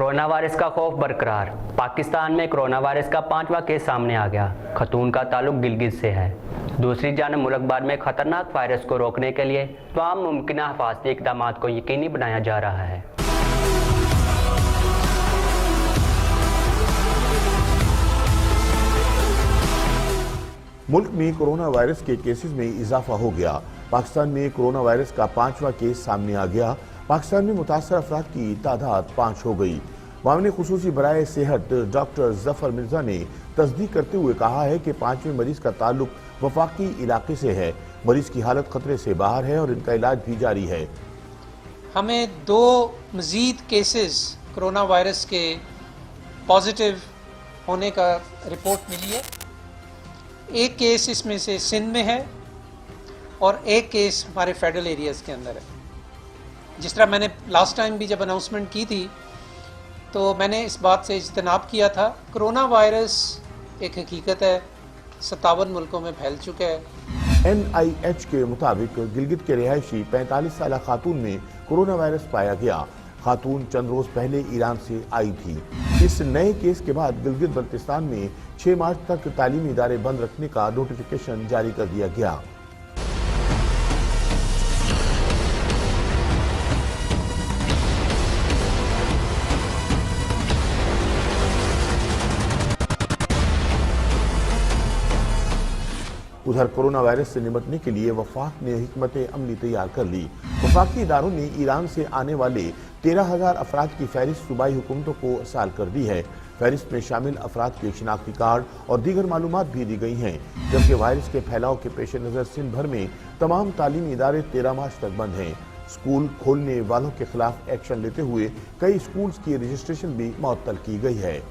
Corona virus का खौफ बरकरार। पाकिस्तान में कोरोना वायरस का 5वां केस सामने आ गया। खतून का ताल्लुक गिलगित से है। दूसरी जानब मुल्क भर में खतरनाक वायरस को रोकने के लिए तमाम मुमकिन हिफाजती इक़दाम को यकीनी बनाया जा रहा है। मुल्क में कोरोना वायरस के केसेस में इजाफा हो गया। पाकिस्तान में कोरोना वायरस का 5वां केस सामने आ गया। पाकिस्तान में मुतासर अफराद की तादाद 5 हो गई। मामले खुसूसी बराए सेहत डॉक्टर जफर मिर्जा ने तस्दीक करते हुए कहा है कि 5वें मरीज का ताल्लुक वफाकी इलाके से है। मरीज की हालत खतरे से बाहर है और इनका इलाज भी जारी है। हमें 2 मजीद केसेस कोरोना वायरस के पॉजिटिव होने का रिपोर्ट मिली है। एक केस इसमें से सिंध में है और एक केस हमारे फेडरल एरियाज़ के अंदर है। जिस तरह मैंने लास्ट टाइम भी जब अनाउंसमेंट की थी तो मैंने इस बात से इज्तनाब किया था, कोरोना वायरस एक हकीकत है, 57 मुल्कों में फैल चुका है। NIH के मुताबिक गिलगित के रिहायशी 45 साल खातून में कोरोना वायरस पाया गया। खातून चंद रोज पहले ईरान से आई थी। इस नए केस के बाद गिलगित बल्तिस्तान में 6 मार्च तक तालीमी इदारे बंद रखने का नोटिफिकेशन जारी कर दिया गया। उधर कोरोना वायरस से निपटने के लिए वफाक ने हिकमत अमली तैयार कर ली। वफाकी इदारों ने ईरान से आने वाले 13,000 अफराद की फहरिस्त सूबाई हुकूमतों को अरसाल कर दी है। फहरिस्त में शामिल अफराद के शिनाख्ती कार्ड और दीगर मालूमात भी दी गई हैं। जबकि वायरस के फैलाव के पेश नज़र सिंध भर में तमाम तालीमी इदारे 13 मार्च तक बंद हैं। स्कूल खोलने वालों के खिलाफ एक्शन लेते हुए कई स्कूल्स की रजिस्ट्रेशन भी मुअत्तल की गई है।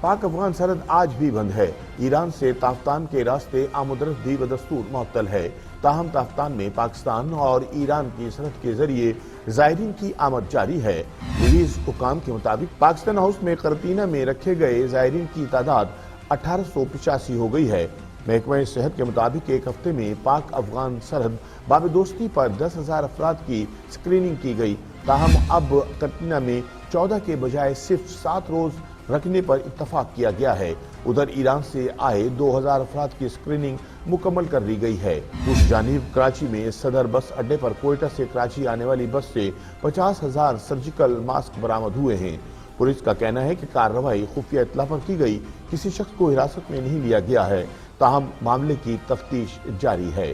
पाक अफगान सरहद आज भी बंद है। ईरान से ताफ्तान के रास्ते आमदरफ्त भी बदस्तूर मुअत्तल है। ताहम ताफ्तान में पाकिस्तान और ईरान की सरहद के जरिए जायरीन की आमद जारी है। रिलीज हुकाम के मुताबिक पाकिस्तान हाउस में करतीना में रखे गए जायरीन की तादाद 1885 हो गई है। महकमा सेहत के मुताबिक एक हफ्ते में पाक अफगान सरहद बाबदोस्ती पर 10,000 अफराद की स्क्रीनिंग की गई। ताहम अब करतीना में 14 के बजाय सिर्फ 7 रोज रखने पर इत्तफाक किया गया है। उधर ईरान से आए 2,000 अफराद की स्क्रीनिंग मुकम्मल कर ली गई है। उस जानिब कराची में सदर बस अड्डे पर कोयटा से कराची आने वाली बस से 50,000 सर्जिकल मास्क बरामद हुए हैं। पुलिस का कहना है कि कार्रवाई खुफिया इत्तला पर की गई। किसी शख्स को हिरासत में नहीं लिया गया है। ताहम मामले की तफ्तीश जारी है।